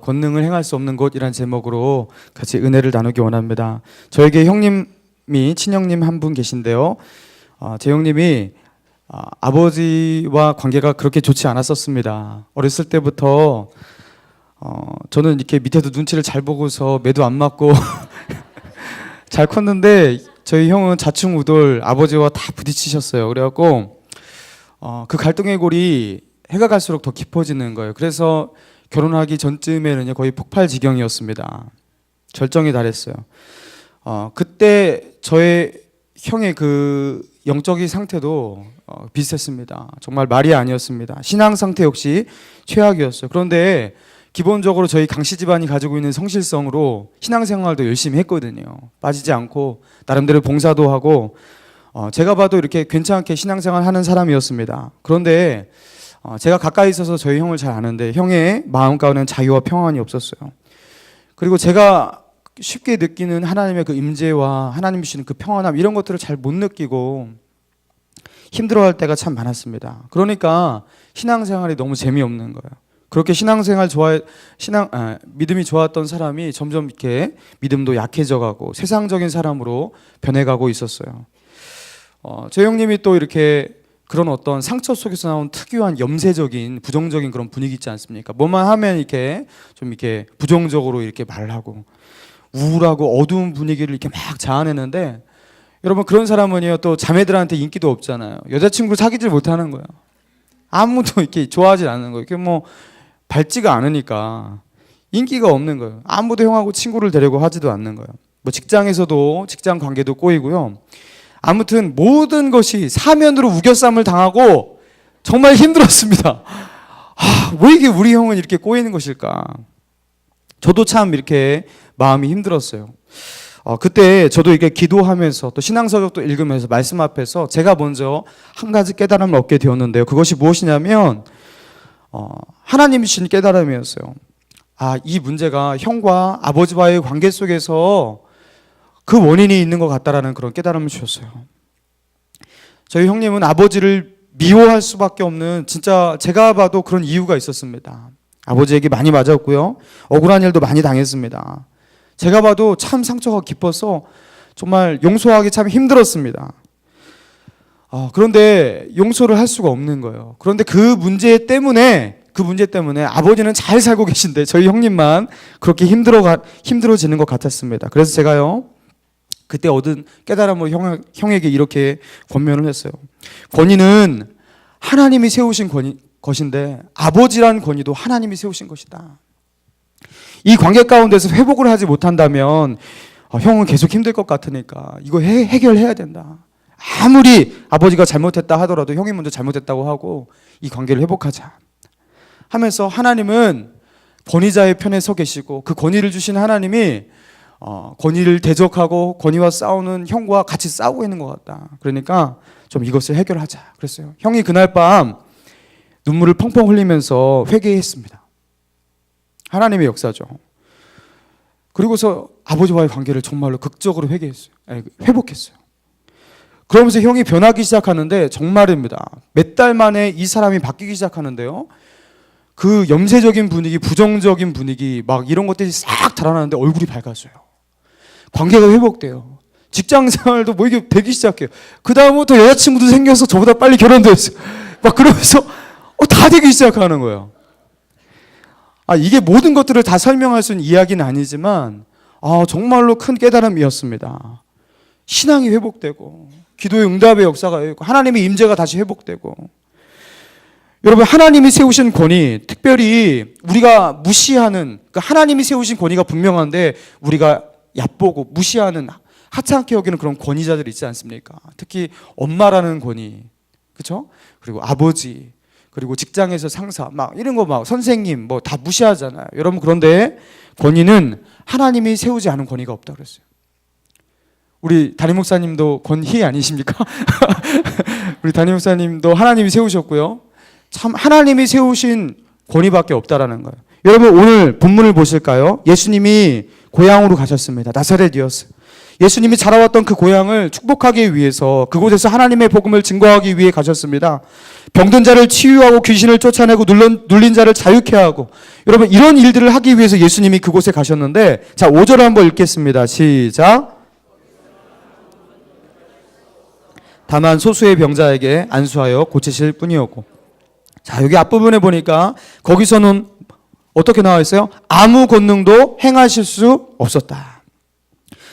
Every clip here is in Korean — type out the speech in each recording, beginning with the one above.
권능을 행할 수 없는 곳이란 제목으로 같이 은혜를 나누기 원합니다. 저에게 형님이 친형님 한 분 계신데요. 제 형님이 아버지와 관계가 그렇게 좋지 않았었습니다. 어렸을 때부터 저는 이렇게 밑에도 눈치를 잘 보고서 매도 안 맞고 잘 컸는데 저희 형은 좌충우돌 아버지와 다 부딪히셨어요. 그래갖고 그 갈등의 골이 해가 갈수록 더 깊어지는 거예요. 그래서 결혼하기 전쯤에는 거의 폭발 지경이었습니다. 절정에 달했어요. 그때 저의 형의 그 영적인 상태도 비슷했습니다. 정말 말이 아니었습니다. 신앙 상태 역시 최악이었어요. 그런데 기본적으로 저희 강씨 집안이 가지고 있는 성실성으로 신앙생활도 열심히 했거든요. 빠지지 않고 나름대로 봉사도 하고 제가 봐도 이렇게 괜찮게 신앙생활 하는 사람이었습니다. 그런데 제가 가까이 있어서 저희 형을 잘 아는데 형의 마음 가운데는 자유와 평안이 없었어요. 그리고 제가 쉽게 느끼는 하나님의 그 임재와 하나님 주시는 그 평안함 이런 것들을 잘 못 느끼고 힘들어할 때가 참 많았습니다. 그러니까 신앙생활이 너무 재미없는 거예요. 그렇게 믿음이 좋았던 사람이 점점 이렇게 믿음도 약해져가고 세상적인 사람으로 변해가고 있었어요. 제 형님이 또 이렇게 그런 어떤 상처 속에서 나온 특유한 염세적인 부정적인 그런 분위기 있지 않습니까? 뭐만 하면 이렇게 좀 이렇게 부정적으로 이렇게 말을 하고 우울하고 어두운 분위기를 이렇게 막 자아내는데 여러분 그런 사람은요 또 자매들한테 인기도 없잖아요. 여자친구를 사귀질 못하는 거예요. 아무도 이렇게 좋아하지 않는 거예요. 이렇게 뭐 밝지가 않으니까 인기가 없는 거예요. 아무도 형하고 친구를 되려고 하지도 않는 거예요. 뭐 직장에서도 직장 관계도 꼬이고요. 아무튼 모든 것이 사면으로 우겨쌈을 당하고 정말 힘들었습니다. 왜 이게 우리 형은 이렇게 꼬이는 것일까? 저도 참 이렇게 마음이 힘들었어요. 그때 저도 이렇게 기도하면서 또 신앙서적도 읽으면서 말씀 앞에서 제가 먼저 한 가지 깨달음을 얻게 되었는데요. 그것이 무엇이냐면 하나님이 주신 깨달음이었어요. 이 문제가 형과 아버지와의 관계 속에서 그 원인이 있는 것 같다라는 그런 깨달음을 주셨어요. 저희 형님은 아버지를 미워할 수밖에 없는 진짜 제가 봐도 그런 이유가 있었습니다. 아버지에게 많이 맞았고요. 억울한 일도 많이 당했습니다. 제가 봐도 참 상처가 깊어서 정말 용서하기 참 힘들었습니다. 그런데 용서를 할 수가 없는 거예요. 그런데 그 문제 때문에 아버지는 잘 살고 계신데 저희 형님만 그렇게 힘들어지는 것 같았습니다. 그래서 제가요 그때 얻은 깨달음으로 형에게 이렇게 권면을 했어요. 권위는 하나님이 세우신 것인데 아버지란 권위도 하나님이 세우신 것이다. 이 관계 가운데서 회복을 하지 못한다면 형은 계속 힘들 것 같으니까 이거 해결해야 된다. 아무리 아버지가 잘못했다 하더라도 형이 먼저 잘못했다고 하고 이 관계를 회복하자 하면서 하나님은 권위자의 편에 서 계시고 그 권위를 주신 하나님이 권위를 대적하고 권위와 싸우는 형과 같이 싸우고 있는 것 같다. 그러니까 좀 이것을 해결하자 그랬어요. 형이 그날 밤 눈물을 펑펑 흘리면서 회개했습니다. 하나님의 역사죠. 그리고서 아버지와의 관계를 정말로 극적으로 회복했어요. 그러면서 형이 변하기 시작하는데 정말입니다. 몇 달 만에 이 사람이 바뀌기 시작하는데요. 그 염세적인 분위기, 부정적인 분위기 막 이런 것들이 싹 달아나는데 얼굴이 밝아져요. 관계가 회복돼요. 직장 생활도 뭐 이게 되기 시작해요. 그 다음부터 여자친구도 생겨서 저보다 빨리 결혼도 했어요. 막 그러면서 다 되기 시작하는 거예요. 이게 모든 것들을 다 설명할 수 있는 이야기는 아니지만 정말로 큰 깨달음이었습니다. 신앙이 회복되고 기도의 응답의 역사가 있고 하나님의 임재가 다시 회복되고 여러분 하나님이 세우신 권위 특별히 우리가 무시하는 하나님이 세우신 권위가 분명한데 우리가 얕보고 무시하는 하찮게 여기는 그런 권위자들이 있지 않습니까? 특히 엄마라는 권위 그렇죠? 그리고 아버지 그리고 직장에서 상사 막 이런 거 막 선생님 뭐 다 무시하잖아요. 여러분 그런데 권위는 하나님이 세우지 않은 권위가 없다 그랬어요. 우리 담임 목사님도 권위 아니십니까? 우리 담임 목사님도 하나님이 세우셨고요. 참 하나님이 세우신 권위밖에 없다라는 거예요. 여러분 오늘 본문을 보실까요? 예수님이 고향으로 가셨습니다. 나사렛이었어요. 예수님이 자라왔던 그 고향을 축복하기 위해서 그곳에서 하나님의 복음을 증거하기 위해 가셨습니다. 병든 자를 치유하고 귀신을 쫓아내고 눌린 자를 자유케 하고, 여러분 이런 일들을 하기 위해서 예수님이 그곳에 가셨는데, 자 5절을 한번 읽겠습니다. 시작. 다만 소수의 병자에게 안수하여 고치실 뿐이었고. 자 여기 앞부분에 보니까 거기서는 어떻게 나와 있어요? 아무 권능도 행하실 수 없었다.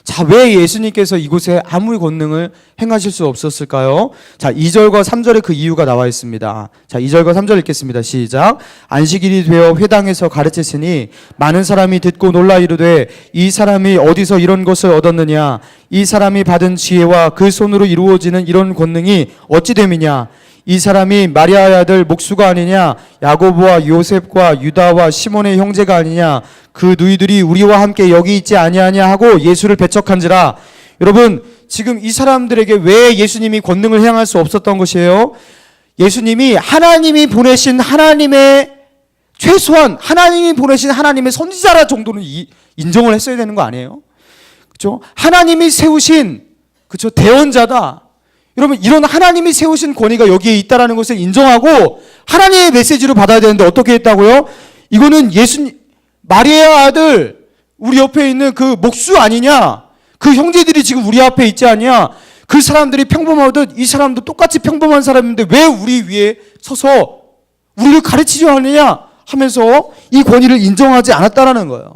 자, 왜 예수님께서 이곳에 아무 권능을 행하실 수 없었을까요? 자, 2절과 3절에 그 이유가 나와 있습니다. 자, 2절과 3절 읽겠습니다. 시작. 안식일이 되어 회당에서 가르치시니 많은 사람이 듣고 놀라 이르되 이 사람이 어디서 이런 것을 얻었느냐? 이 사람이 받은 지혜와 그 손으로 이루어지는 이런 권능이 어찌 됨이냐? 이 사람이 마리아의 아들 목수가 아니냐? 야고보와 요셉과 유다와 시몬의 형제가 아니냐? 그 누이들이 우리와 함께 여기 있지 아니하냐 하고 예수를 배척한지라. 여러분 지금 이 사람들에게 왜 예수님이 권능을 행할 수 없었던 것이에요? 예수님이 하나님이 보내신 하나님의 최소한 하나님이 보내신 하나님의 선지자라 정도는 인정을 했어야 되는 거 아니에요? 그렇죠? 하나님이 세우신 그렇죠? 대언자다. 여러분 이런 하나님이 세우신 권위가 여기에 있다라는 것을 인정하고 하나님의 메시지로 받아야 되는데 어떻게 했다고요? 이거는 예수님 마리아 아들 우리 옆에 있는 그 목수 아니냐? 그 형제들이 지금 우리 앞에 있지 않냐? 그 사람들이 평범하듯 이 사람도 똑같이 평범한 사람인데 왜 우리 위에 서서 우리를 가르치려 하느냐? 하면서 이 권위를 인정하지 않았다라는 거예요.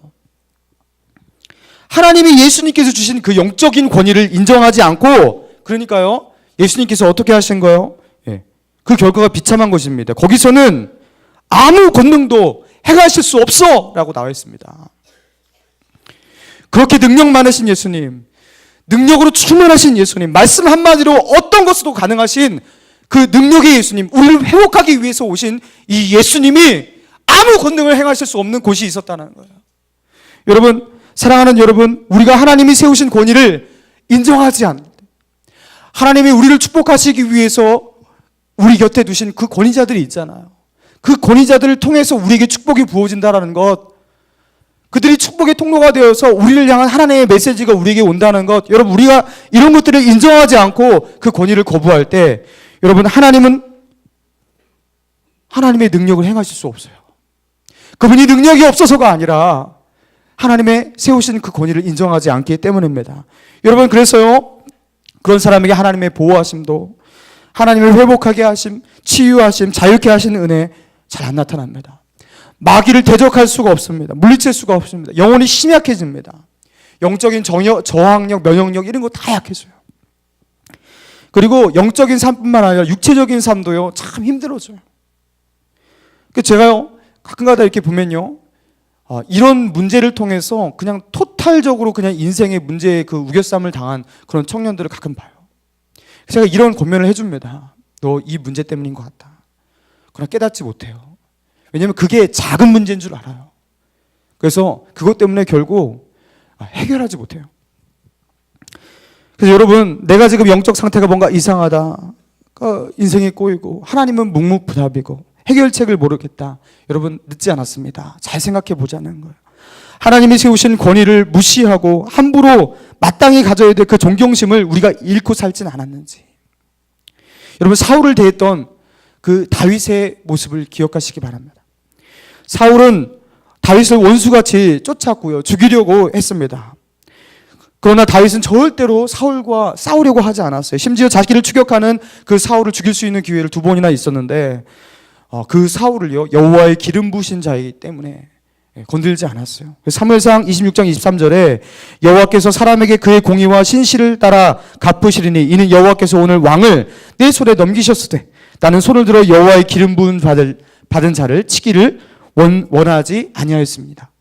하나님이 예수님께서 주신 그 영적인 권위를 인정하지 않고, 그러니까요 예수님께서 어떻게 하신 거예요? 예. 그 결과가 비참한 것입니다. 거기서는 아무 권능도 행하실 수 없어 라고 나와 있습니다. 그렇게 능력 많으신 예수님, 능력으로 충만하신 예수님, 말씀 한마디로 어떤 것으로 가능하신 그 능력의 예수님, 우리를 회복하기 위해서 오신 이 예수님이 아무 권능을 행하실 수 없는 곳이 있었다는 거예요. 여러분, 사랑하는 여러분, 우리가 하나님이 세우신 권위를 인정하지 않는다. 하나님이 우리를 축복하시기 위해서 우리 곁에 두신 그 권위자들이 있잖아요. 그 권위자들을 통해서 우리에게 축복이 부어진다는 것, 그들이 축복의 통로가 되어서 우리를 향한 하나님의 메시지가 우리에게 온다는 것, 여러분 우리가 이런 것들을 인정하지 않고 그 권위를 거부할 때 여러분 하나님은 하나님의 능력을 행하실 수 없어요. 그분이 능력이 없어서가 아니라 하나님의 세우신 그 권위를 인정하지 않기 때문입니다. 여러분 그래서요 그런 사람에게 하나님의 보호하심도, 하나님을 회복하게 하심, 치유하심, 자유케 하시는 은혜 잘 안 나타납니다. 마귀를 대적할 수가 없습니다. 물리칠 수가 없습니다. 영혼이 심약해집니다. 영적인 저항력, 면역력 이런 거 다 약해져요. 그리고 영적인 삶뿐만 아니라 육체적인 삶도요 참 힘들어져요. 제가요 가끔가다 이렇게 보면요 이런 문제를 통해서 그냥 토탈적으로 그냥 인생의 문제에 그 우겨쌈을 당한 그런 청년들을 가끔 봐요. 제가 이런 권면을 해줍니다. 너 이 문제 때문인 것 같다. 그러나 깨닫지 못해요. 왜냐하면 그게 작은 문제인 줄 알아요. 그래서 그것 때문에 결국 해결하지 못해요. 그래서 여러분, 내가 지금 영적 상태가 뭔가 이상하다, 인생이 꼬이고 하나님은 묵묵부답이고 해결책을 모르겠다. 여러분 늦지 않았습니다. 잘 생각해 보자는 거예요. 하나님이 세우신 권위를 무시하고 함부로 마땅히 가져야 될 그 존경심을 우리가 잃고 살진 않았는지. 여러분 사울을 대했던 그 다윗의 모습을 기억하시기 바랍니다. 사울은 다윗을 원수같이 쫓았고요. 죽이려고 했습니다. 그러나 다윗은 절대로 사울과 싸우려고 하지 않았어요. 심지어 자기를 추격하는 그 사울을 죽일 수 있는 기회를 2번이나 있었는데 그 사울을요 여호와의 기름 부으신 자이기 때문에 건들지 않았어요. 사무엘상 26장 23절에 여호와께서 사람에게 그의 공의와 신실을 따라 갚으시리니 이는 여호와께서 오늘 왕을 내 손에 넘기셨으되 나는 손을 들어 여호와의 기름 부은 받은 자를 치기를 원하지 아니하였습니다.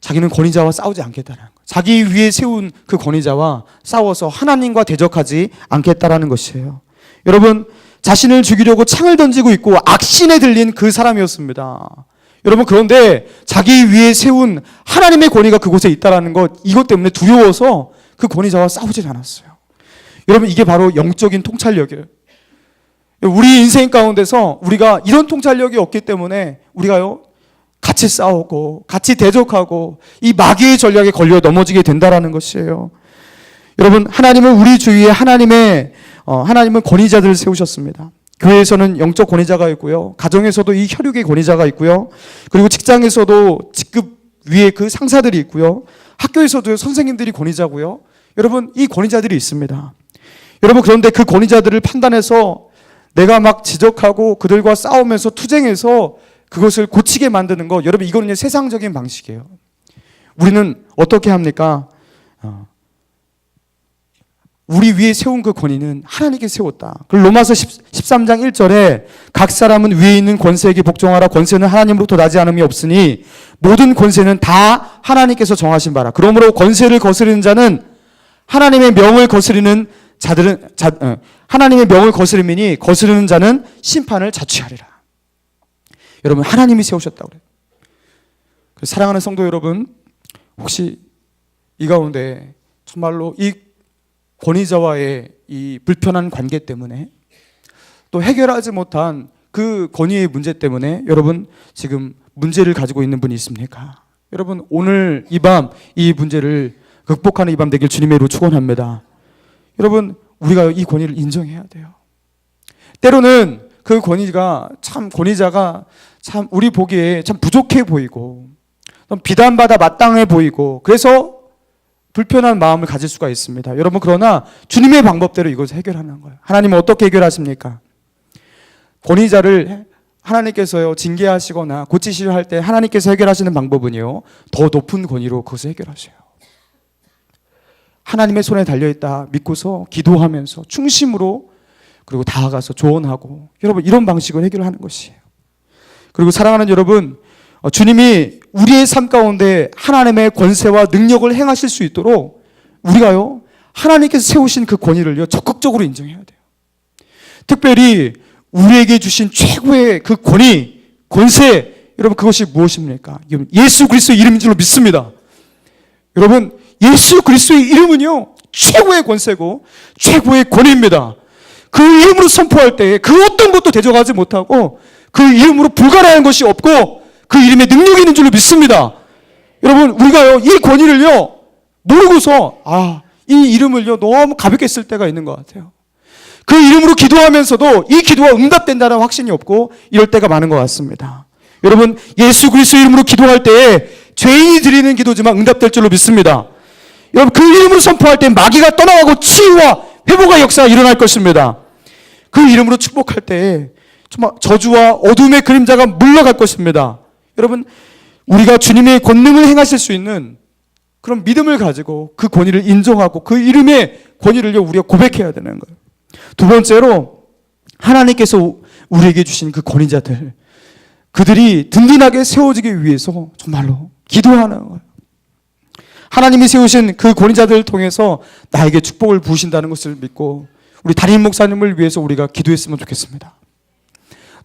자기는 권위자와 싸우지 않겠다는 거예요. 자기 위에 세운 그 권위자와 싸워서 하나님과 대적하지 않겠다라는 것이에요. 여러분 자신을 죽이려고 창을 던지고 있고 악신에 들린 그 사람이었습니다. 여러분 그런데 자기 위에 세운 하나님의 권위가 그곳에 있다는 것, 이것 때문에 두려워서 그 권위자와 싸우질 않았어요. 여러분 이게 바로 영적인 통찰력이에요. 우리 인생 가운데서 우리가 이런 통찰력이 없기 때문에 우리가요 같이 같이 싸우고 같이 대적하고 이 마귀의 전략에 걸려 넘어지게 된다라는 것이에요. 여러분, 하나님은 우리 주위에 하나님은 권위자들을 세우셨습니다. 교회에서는 영적 권위자가 있고요. 가정에서도 이 혈육의 권위자가 있고요. 그리고 직장에서도 직급 위에 그 상사들이 있고요. 학교에서도 선생님들이 권위자고요. 여러분, 이 권위자들이 있습니다. 여러분, 그런데 그 권위자들을 판단해서 내가 막 지적하고 그들과 싸우면서 투쟁해서 그것을 고치게 만드는 것, 여러분, 이거는 세상적인 방식이에요. 우리는 어떻게 합니까? 우리 위에 세운 그 권위는 하나님께 세웠다. 로마서 13장 1절에 각 사람은 위에 있는 권세에게 복종하라. 권세는 하나님으로부터 나지 않음이 없으니 모든 권세는 다 하나님께서 정하신 바라. 그러므로 권세를 거스르는 자는 하나님의 명을 거스르는 자들은 하나님의 명을 거스르미니 거스르는 자는 심판을 자취하리라. 여러분, 하나님이 세우셨다고 그래요. 사랑하는 성도 여러분, 혹시 이 가운데 정말로 이 권위자와의 이 불편한 관계 때문에 또 해결하지 못한 그 권위의 문제 때문에 여러분 지금 문제를 가지고 있는 분이 있습니까? 여러분, 오늘 이 밤 이 문제를 극복하는 이 밤 되길 주님의 이름으로 축원합니다. 여러분, 우리가 이 권위를 인정해야 돼요. 때로는 그 권위자가 참 우리 보기에 참 부족해 보이고 비난받아 마땅해 보이고 그래서 불편한 마음을 가질 수가 있습니다. 여러분, 그러나 주님의 방법대로 이것을 해결하는 거예요. 하나님은 어떻게 해결하십니까? 권위자를 하나님께서요 징계하시거나 고치시려 할 때 하나님께서 해결하시는 방법은요 더 높은 권위로 그것을 해결하셔요. 하나님의 손에 달려있다 믿고서 기도하면서 충심으로 그리고 다가가서 조언하고, 여러분, 이런 방식으로 해결하는 것이에요. 그리고 사랑하는 여러분, 주님이 우리의 삶 가운데 하나님의 권세와 능력을 행하실 수 있도록 우리가요 하나님께서 세우신 그 권위를요 적극적으로 인정해야 돼요. 특별히 우리에게 주신 최고의 그 권세, 여러분, 그것이 무엇입니까? 예수 그리스도의 이름인 줄로 믿습니다. 여러분, 예수 그리스도의 이름은요 최고의 권세고 최고의 권위입니다. 그 이름으로 선포할 때 그 어떤 것도 대적하지 못하고 그 이름으로 불가능한 것이 없고 그 이름에 능력이 있는 줄로 믿습니다. 여러분, 우리가요 이 권위를요 모르고서 이 이름을요 너무 가볍게 쓸 때가 있는 것 같아요. 그 이름으로 기도하면서도 이 기도가 응답된다는 확신이 없고 이럴 때가 많은 것 같습니다. 여러분, 예수 그리스도 이름으로 기도할 때에 죄인이 드리는 기도지만 응답될 줄로 믿습니다. 여러분, 그 이름으로 선포할 때 마귀가 떠나가고 치유와 회복의 역사가 일어날 것입니다. 그 이름으로 축복할 때에 정말 저주와 어둠의 그림자가 물러갈 것입니다. 여러분, 우리가 주님의 권능을 행하실 수 있는 그런 믿음을 가지고 그 권위를 인정하고 그 이름의 권위를 우리가 고백해야 되는 거예요. 두 번째로, 하나님께서 우리에게 주신 그 권위자들, 그들이 든든하게 세워지기 위해서 정말로 기도하는 거예요. 하나님이 세우신 그 권위자들을 통해서 나에게 축복을 부으신다는 것을 믿고 우리 담임 목사님을 위해서 우리가 기도했으면 좋겠습니다.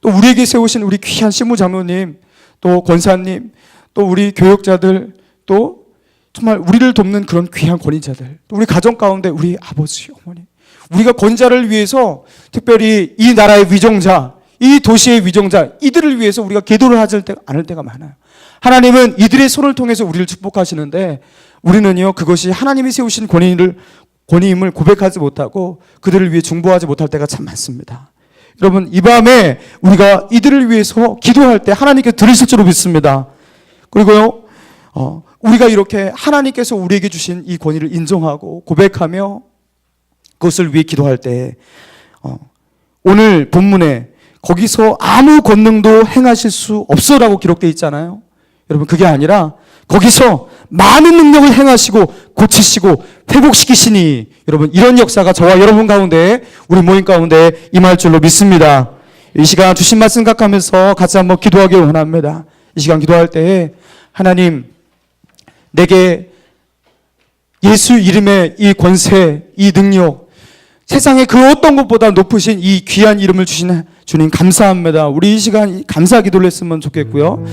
또 우리에게 세우신 우리 귀한 신무장로님, 또 권사님, 또 우리 교역자들, 또 정말 우리를 돕는 그런 귀한 권위자들, 또 우리 가정 가운데 우리 아버지, 어머니, 우리가 권자를 위해서 특별히 이 나라의 위정자, 이 도시의 위정자, 이들을 위해서 우리가 기도를 하지 않을 때가 많아요. 하나님은 이들의 손을 통해서 우리를 축복하시는데 우리는요 그것이 하나님이 세우신 권위임을 고백하지 못하고 그들을 위해 중보하지 못할 때가 참 많습니다. 여러분, 이 밤에 우리가 이들을 위해서 기도할 때 하나님께서 들으실 줄로 믿습니다. 그리고요 우리가 이렇게 하나님께서 우리에게 주신 이 권위를 인정하고 고백하며 그것을 위해 기도할 때 오늘 본문에 거기서 아무 권능도 행하실 수 없어라고 기록되어 있잖아요. 여러분, 그게 아니라 거기서 많은 능력을 행하시고 고치시고 회복시키시니, 여러분, 이런 역사가 저와 여러분 가운데, 우리 모임 가운데 임할 줄로 믿습니다. 이 시간 주신 말씀 생각하면서 같이 한번 기도하길 원합니다. 이 시간 기도할 때 하나님, 내게 예수 이름의 이 권세, 이 능력, 세상의 그 어떤 것보다 높으신 이 귀한 이름을 주신 주님 감사합니다. 우리 이 시간 감사 기도를 했으면 좋겠고요.